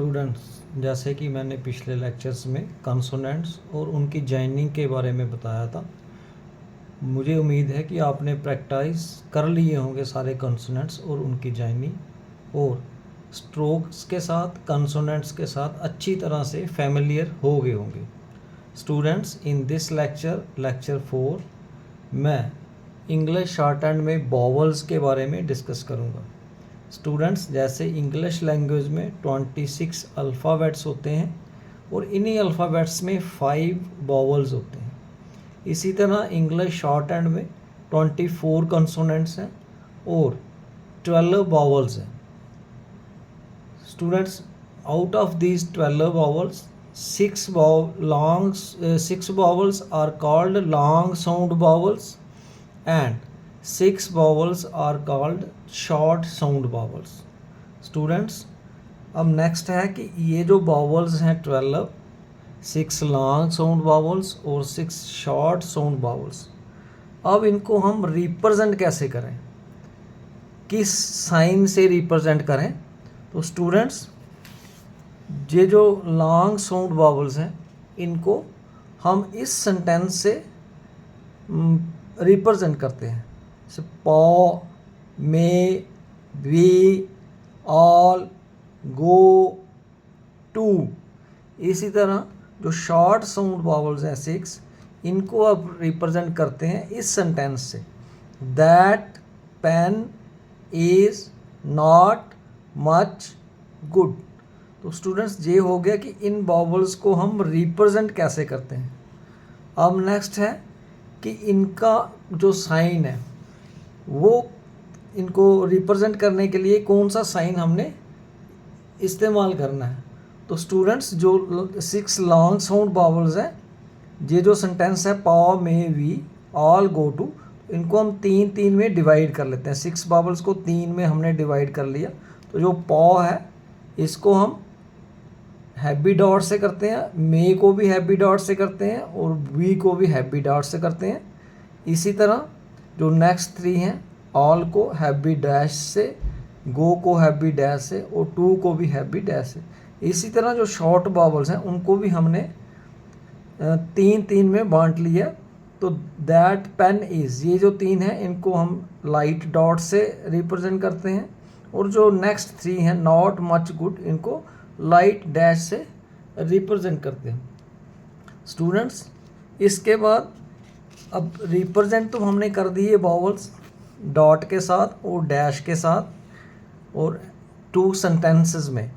Students, जैसे कि मैंने पिछले लेक्चर्स में कंसोनेंट्स और उनकी जॉइनिंग के बारे में बताया था, मुझे उम्मीद है कि आपने प्रैक्टिस कर लिए होंगे सारे कंसोनेंट्स और उनकी जॉइनिंग, और स्ट्रोक्स के साथ कंसोनेंट्स के साथ अच्छी तरह से फैमिलियर हो गए होंगे। स्टूडेंट्स, इन दिस लेक्चर 4 मैं इंग्लिश शॉर्ट हैंड में वॉवल्स के बारे में डिस्कस करूँगा। स्टूडेंट्स, जैसे इंग्लिश लैंग्वेज में 26 अल्फ़ाबेट्स होते हैं और इन्हीं अल्फ़ाबेट्स में 5 वॉवल्स होते हैं। इसी तरह इंग्लिश शॉर्ट हैंड में 24 कंसोनेंट्स हैं और 12 वॉवल्स हैं। Students, out of these 12 vowels 6 vowels are called long sound vowels and 6 vowels are called short sound vowels. Students, अब नेक्स्ट है कि ये जो vowels हैं 12, 6 लॉन्ग साउंड vowels और 6 शॉर्ट साउंड vowels, अब इनको हम रिप्रेजेंट कैसे करें, किस साइन से रिप्रेजेंट करें। तो स्टूडेंट्स, ये जो लॉन्ग साउंड vowels हैं इनको हम इस सेंटेंस से रिप्रेजेंट करते हैं, जैसे पॉ, मे, वी, ऑल, गो, टू। इसी तरह जो शॉर्ट साउंड vowels हैं 6, इनको अब रिप्रेजेंट करते हैं इस सेंटेंस से, that pain is not much good. तो स्टूडेंट्स, ये हो गया कि इन वॉवल्स को हम रिप्रेजेंट कैसे करते हैं। अब नेक्स्ट है कि इनका जो साइन है वो इनको रिप्रेजेंट करने के लिए कौन सा साइन हमने इस्तेमाल करना है। तो स्टूडेंट्स, जो 6 लॉन्ग साउंड वॉवल्स हैं, ये जो सेंटेंस है पॉ, मे, वी, ऑल, गो, टू, इनको हम 3 में डिवाइड कर लेते हैं। 6 वॉवल्स को 3 में हमने डिवाइड कर लिया। तो जो पॉ है इसको हम हैवी डॉट से करते हैं, मे को भी हैवी डॉट से करते हैं और वी को भी हैवी डॉट से करते हैं। इसी तरह जो नेक्स्ट 3 हैं, ऑल को हैवी डैश से, गो को हैवी डैश से और टू को भी हैवी डैश से। इसी तरह जो शॉर्ट वॉवल्स हैं उनको भी हमने 3 में बांट लिया। तो दैट पेन इज़, ये जो 3 हैं इनको हम लाइट डॉट से रिप्रेजेंट करते हैं, और जो नेक्स्ट 3 हैं नॉट मच गुड, इनको लाइट डैश से रिप्रेजेंट करते हैं। स्टूडेंट्स, इसके बाद अब रिप्रेजेंट तो हमने कर दिए वॉवल्स डॉट के साथ और डैश के साथ और 2 सेंटेंसेस में।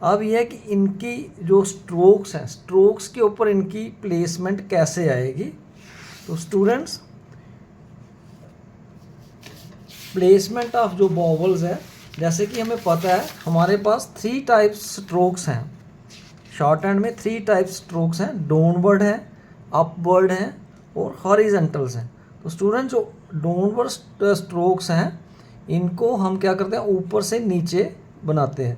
अब यह है कि इनकी जो स्ट्रोक्स हैं, स्ट्रोक्स के ऊपर इनकी प्लेसमेंट कैसे आएगी। तो स्टूडेंट्स, प्लेसमेंट ऑफ जो वॉवल्स है, जैसे कि हमें पता है हमारे पास 3 टाइप्स स्ट्रोक्स हैं शॉर्ट हैंड में। 3 टाइप्स स्ट्रोक्स हैं, डाउनवर्ड हैं, अपवर्ड हैं और हॉरिजॉन्टल्स हैं। तो स्टूडेंट, जो डाउनवर्ड स्ट्रोक्स हैं इनको हम क्या करते हैं, ऊपर से नीचे बनाते हैं।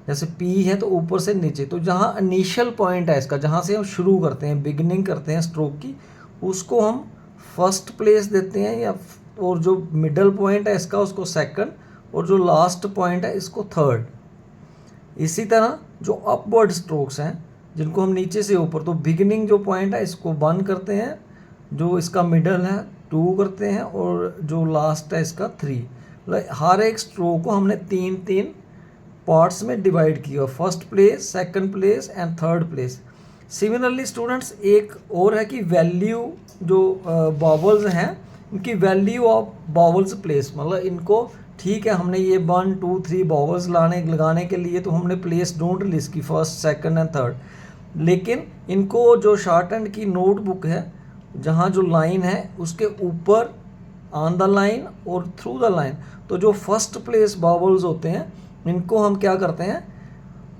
जैसे पी है तो ऊपर से नीचे, तो जहाँ इनिशियल पॉइंट है इसका, जहाँ से हम शुरू करते हैं, बिगिनिंग करते हैं स्ट्रोक की, उसको हम फर्स्ट प्लेस देते हैं, या और जो मिडल पॉइंट है इसका उसको सेकंड, और जो लास्ट पॉइंट है इसको थर्ड। इसी तरह जो अपवर्ड स्ट्रोक्स हैं जिनको हम नीचे से ऊपर, तो बिगिनिंग जो पॉइंट है इसको 1 करते हैं, जो इसका मिडल है 2 करते हैं और जो लास्ट है इसका 3। हर एक स्ट्रोक को हमने 3 पार्ट्स में डिवाइड किया, first place, second place and third place. Similarly students, एक और है कि वैल्यू जो वॉवल्स हैं इनकी वैल्यू ऑफ वॉवल्स प्लेस, मतलब इनको ठीक है हमने ये 1 2 3 वॉवल्स लगाने के लिए तो हमने प्लेस डोंट लिस्ट की फर्स्ट, सेकंड एंड थर्ड, लेकिन इनको जो शॉर्ट हैंड की नोटबुक है, जहाँ जो लाइन है उसके ऊपर, ऑन द लाइन और थ्रू द लाइन, तो जो फर्स्ट प्लेस वॉवल्स होते हैं इनको हम क्या करते हैं,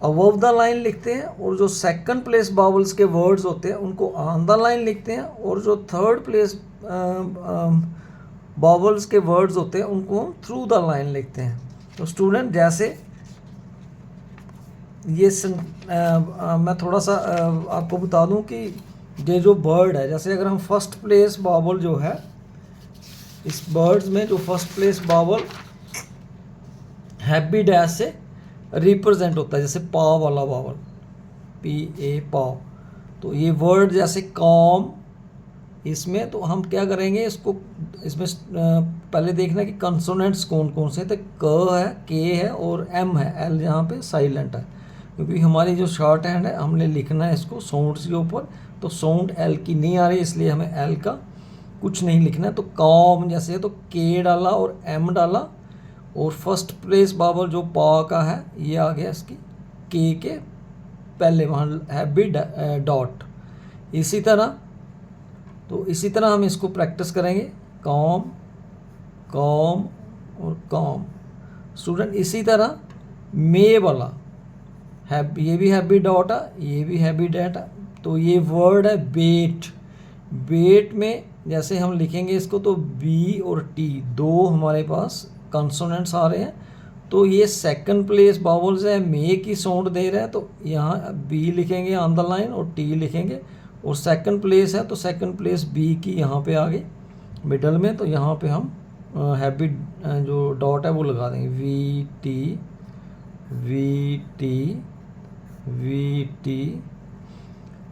अबव द लाइन लिखते हैं, और जो सेकंड प्लेस वॉवल्स के वर्ड्स होते हैं उनको ऑन द लाइन लिखते हैं, और जो थर्ड प्लेस वॉवल्स के वर्ड्स होते हैं उनको हम थ्रू द लाइन लिखते हैं। तो स्टूडेंट, जैसे ये मैं थोड़ा सा आपको बता दूं कि ये जो वर्ड है, जैसे अगर हम फर्स्ट प्लेस वॉवल जो है, इस वर्ड्स में जो first place vowel heavy dash से रिप्रेजेंट होता है, जैसे पा वाला वावल, पी ए पा। तो ये वर्ड जैसे कॉम, इसमें तो हम क्या करेंगे, इसको इसमें पहले देखना कि कंसोनेंट्स कौन कौन से, तो क है, के है और एम है, एल यहाँ पे साइलेंट है, क्योंकि हमारी जो शॉर्ट हैंड है हमने लिखना है इसको साउंड्स के ऊपर, तो साउंड एल की नहीं आ रही, इसलिए हमें एल का कुछ नहीं लिखना है। तो कॉम जैसे है तो के डाला और एम डाला, और फर्स्ट प्लेस बावल जो पा का है ये आ गया इसकी के पहले, वहाँ है भी डॉट। इसी तरह हम इसको प्रैक्टिस करेंगे, कॉम कॉम और कॉम। स्टूडेंट इसी तरह मे वाला है, ये भी हैवी डॉट है, ये भी हैवी डॉट है। तो ये वर्ड है बेट। बेट में जैसे हम लिखेंगे इसको, तो बी और टी दो हमारे पास कंसोनेंट्स आ रहे हैं, तो ये सेकंड प्लेस बावल्स है, मे की साउंड दे रहा है, तो यहाँ बी लिखेंगे ऑन द लाइन और टी लिखेंगे, और सेकंड प्लेस है तो सेकंड प्लेस बी की यहाँ पे आ गई मिडल में, तो यहाँ पे हम हैवी जो डॉट है वो लगा देंगे, we T V T V T.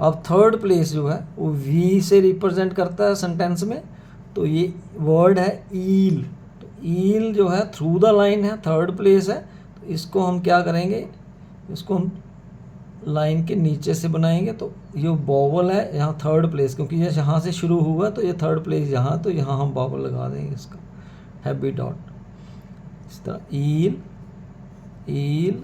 अब थर्ड प्लेस जो है वो वी से रिप्रेजेंट करता है सेंटेंस में, तो ये वर्ड है ईल। तो ईल जो है थ्रू द लाइन है, थर्ड प्लेस है, तो इसको हम क्या करेंगे, इसको हम लाइन के नीचे से बनाएंगे, तो ये बॉवल है यहाँ थर्ड प्लेस, क्योंकि ये यहाँ से शुरू हुआ तो ये थर्ड प्लेस यहाँ, तो यहाँ हम बॉवल लगा देंगे इसका हैवी डॉट, इस तरह ईल ईल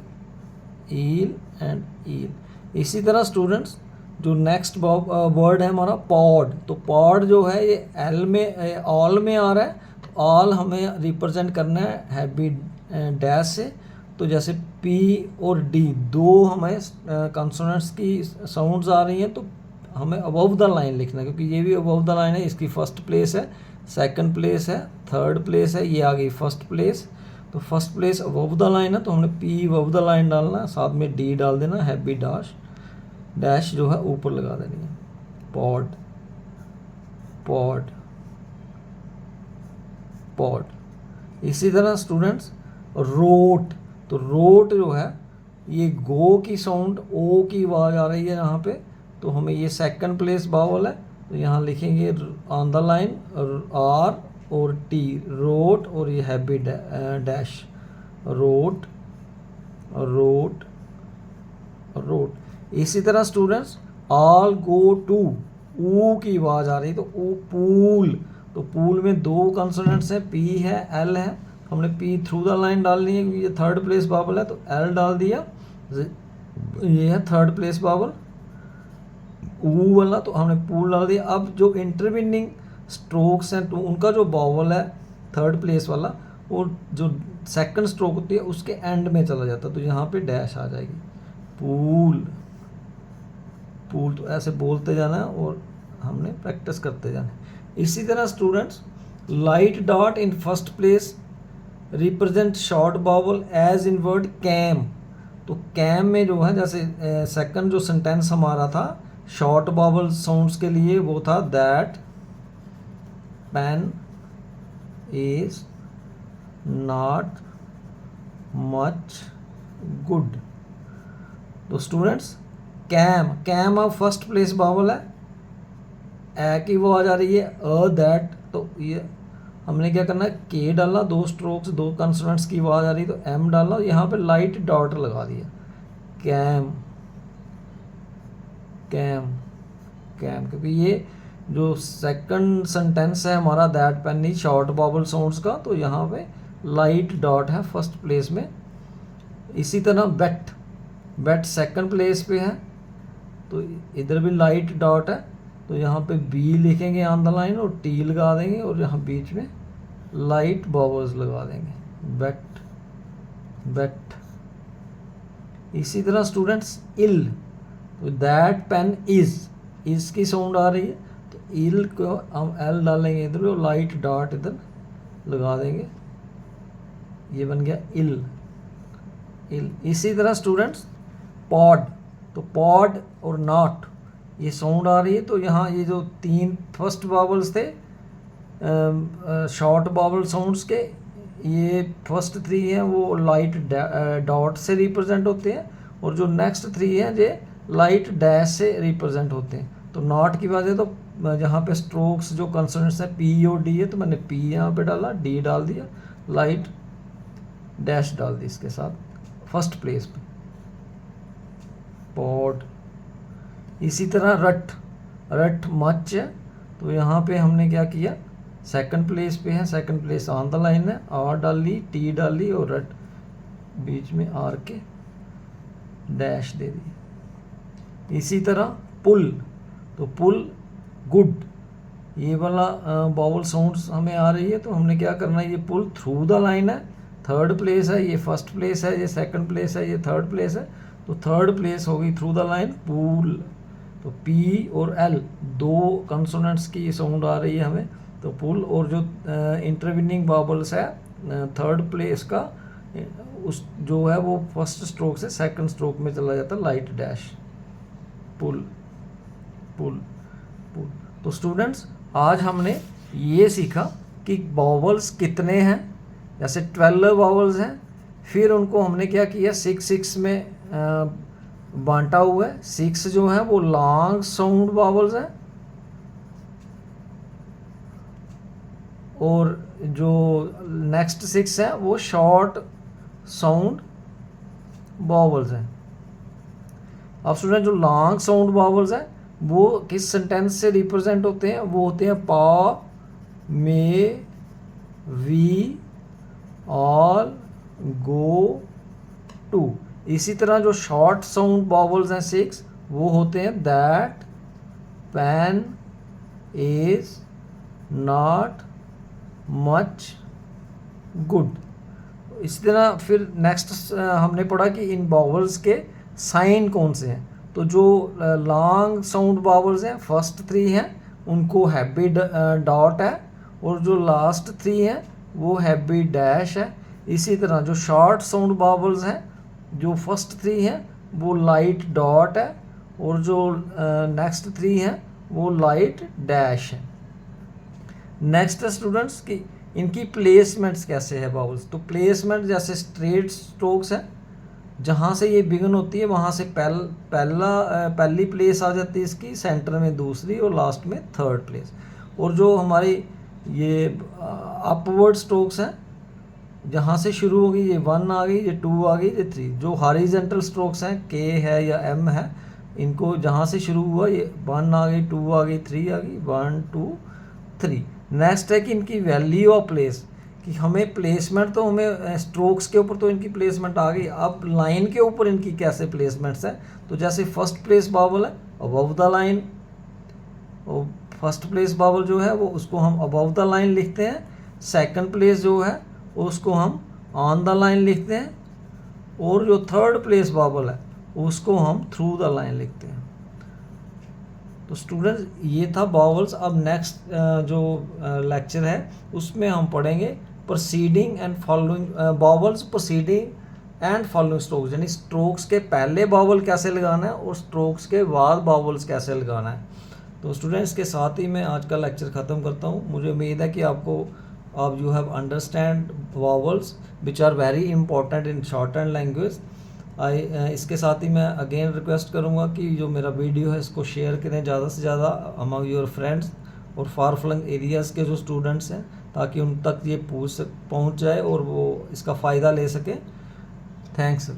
ईल एंड ईल। इसी तरह स्टूडेंट्स जो नेक्स्ट वर्ड है हमारा पॉड, तो पॉड जो है ये एल में ऑल में आ रहा है, तो ऑल हमें रिप्रेजेंट करना है हैवी डैश से, तो जैसे पी और डी दो हमें कंसोनेंट्स की साउंड्स आ रही हैं, तो हमें अबव द लाइन लिखना है, क्योंकि ये भी अबव द लाइन है, इसकी फर्स्ट प्लेस है, सेकंड प्लेस है, थर्ड प्लेस है, ये आ गई फर्स्ट प्लेस, तो first place above the line है, तो हमने पी अबव द लाइन डालना है, साथ में डी डाल देना, हैवी डैश जो है ऊपर लगा देनी है, पॉड पॉड पॉड। इसी तरह स्टूडेंट्स रोट, तो रोट जो है ये गो की साउंड, ओ की आवाज़ आ रही है यहाँ पे, तो हमें ये सेकंड प्लेस बावल है, तो यहाँ लिखेंगे ऑन द लाइन आर और टी, रोट, और ये heavy dash, rote rote rote. इसी तरह स्टूडेंट्स ऑल गो टू, ऊ की आवाज़ आ रही, तो ऊ पूल, तो पूल में दो कंसोनेंट्स हैं, पी है एल है, हमने पी थ्रू द लाइन डालनी है, क्योंकि ये थर्ड प्लेस बावल है, तो एल डाल दिया, ये है थर्ड प्लेस बावल ऊ वाला, तो हमने पूल डाल दिया। अब जो इंटरविनिंग स्ट्रोक्स हैं तो उनका जो बावल है थर्ड प्लेस वाला, वो जो सेकंड स्ट्रोक होती है उसके एंड में चला जाता है, तो यहाँ पे डैश आ जाएगी, पूल पूल। तो ऐसे बोलते जाना है और हमने प्रैक्टिस करते जाना है। इसी तरह students light dot in first place represent short vowel as in word cam, तो कैम में जो है जैसे सेकंड जो सेंटेंस हमारा था शॉर्ट बावल साउंड्स के लिए, वो था that pen is not much good. तो स्टूडेंट्स कैम अब फर्स्ट प्लेस बावल है, ए की वो आ जा रही है, अ दैट, तो ये हमने क्या करना है, के डालना, दो स्ट्रोक्स दो कंसोनेंट्स की आवाज़ आ रही, तो एम डालना, यहाँ पे लाइट डॉट लगा दिया, कैम कैम कैम, क्योंकि ये जो सेकंड सेंटेंस है हमारा that pen is short vowel sounds का, तो यहाँ पे लाइट डॉट है फर्स्ट प्लेस में। इसी तरह बेट, बेट सेकंड प्लेस पे है, तो इधर भी लाइट डॉट है, तो यहाँ पे बी लिखेंगे ऑन द लाइन और टी लगा देंगे, और यहाँ बीच में लाइट बावल्स लगा देंगे, बेट बेट। इसी तरह स्टूडेंट्स इल, तो दैट पेन इज की साउंड आ रही है, तो इल को हम एल डालेंगे इधर और लाइट डॉट इधर लगा देंगे, ये बन गया इल इल। इसी तरह स्टूडेंट्स पॉड, तो पॉड और नॉट ये साउंड आ रही है, तो यहाँ ये जो तीन फर्स्ट बावल्स थे शॉर्ट बावल साउंड्स के, ये फर्स्ट 3 हैं वो लाइट डॉट से रिप्रेजेंट होते हैं, और जो नेक्स्ट 3 हैं ये लाइट डैश से रिप्रेजेंट होते हैं। तो नॉट की वजह तो जहाँ पे स्ट्रोक्स जो कंसोनेंट्स हैं पी और डी है, तो मैंने पी यहाँ पे डाला, डी डाल दिया, लाइट डैश डाल दी इसके साथ फर्स्ट प्लेस पे, पॉड। इसी तरह रट, रट मच है, तो यहाँ पे हमने क्या किया, सेकंड प्लेस पे है, second place on the line है, आर डाल ली, टी डाल ली, और रट बीच में आर के डैश दे दी। इसी तरह पुल, तो पुल गुड, ये वाला बाउल साउंड्स हमें आ रही है, तो हमने क्या करना है, ये पुल थ्रू द लाइन है, थर्ड प्लेस है, ये फर्स्ट प्लेस है, ये सेकंड प्लेस है, ये थर्ड प्लेस है, तो थर्ड प्लेस होगी थ्रू द लाइन पुल। तो पी और एल दो कंसोनेंट्स की साउंड आ रही है हमें, तो पुल, और जो इंटरविनिंग बाबल्स है थर्ड प्लेस का उस जो है वो फर्स्ट स्ट्रोक से सेकंड स्ट्रोक में चला जाता है, लाइट डैश, पुल पुल पुल। तो स्टूडेंट्स आज हमने ये सीखा कि बावल्स कितने हैं, जैसे 12 बावल्स हैं, फिर उनको हमने क्या किया 6 में बांटा हुआ है। 6 जो है वो लॉन्ग साउंड बावल्स हैं, और जो नेक्स्ट 6 है वो शॉर्ट साउंड बावल्स हैं। अब स्टूडेंट जो लॉन्ग साउंड बावल्स हैं वो किस सेंटेंस से रिप्रेजेंट होते हैं, वो होते हैं पा, मे, वी, ऑल, गो, टू। इसी तरह जो शॉर्ट साउंड बावल्स हैं 6, वो होते हैं that, pan, is, not, much, good. इसी तरह फिर नेक्स्ट हमने पढ़ा कि इन बावल्स के साइन कौन से हैं। तो जो लॉन्ग साउंड बावल्स हैं फर्स्ट 3 हैं उनको हैवी डॉट है, और जो लास्ट 3 हैं वो हैवी डैश है। इसी तरह जो शॉर्ट साउंड बावल्स हैं जो फर्स्ट 3 हैं वो लाइट डॉट है, और जो नेक्स्ट 3 हैं वो लाइट डैश है। नेक्स्ट स्टूडेंट्स की इनकी प्लेसमेंट्स कैसे है बाउल्स। तो प्लेसमेंट जैसे स्ट्रेट स्ट्रोक्स है, जहाँ से ये बिगन होती है वहाँ से पहली प्लेस आ जाती है इसकी, सेंटर में दूसरी, और लास्ट में थर्ड प्लेस। और जो हमारी ये अपवर्ड स्ट्रोक्स हैं, जहाँ से शुरू होगी ये 1 आ गई, ये 2 आ गई, ये 3। जो हॉरिजेंटल स्ट्रोक्स हैं के है या एम है, इनको जहाँ से शुरू हुआ ये 1 आ गई, 2 आ गई, 3 आ गई, 1 2 3। नेक्स्ट है कि इनकी वैल्यू ऑफ प्लेस, कि हमें प्लेसमेंट तो हमें स्ट्रोक्स के ऊपर तो इनकी प्लेसमेंट आ गई, अब लाइन के ऊपर इनकी कैसे प्लेसमेंट्स है। तो जैसे फर्स्ट प्लेस बावल है अबव द लाइन, और फर्स्ट प्लेस बावल जो है वो उसको हम अबव द लाइन लिखते हैं, सेकंड प्लेस जो है उसको हम ऑन द लाइन लिखते हैं, और जो थर्ड प्लेस बावल है उसको हम थ्रू द लाइन लिखते हैं। तो स्टूडेंट्स ये था बावल्स। अब नेक्स्ट जो लेक्चर है उसमें हम पढ़ेंगे proceeding and following bowels, proceeding and following strokes, यानी स्ट्रोक्स के पहले बावल कैसे लगाना है और स्ट्रोक्स के बाद बावल्स कैसे लगाना है। तो स्टूडेंट्स के साथ ही मैं आज का लेक्चर ख़त्म करता हूँ। मुझे उम्मीद है कि आप you have understand vowels which are very important in short hand language. इसके साथ ही मैं अगेन रिक्वेस्ट करूँगा कि जो मेरा वीडियो है इसको शेयर करें ज़्यादा से ज़्यादा अमंग योर फ्रेंड्स और फार फ्लंग एरियाज़ के जो स्टूडेंट्स हैं, ताकि उन तक ये पहुँच जाए और वो इसका फ़ायदा ले सकें। थैंक्स।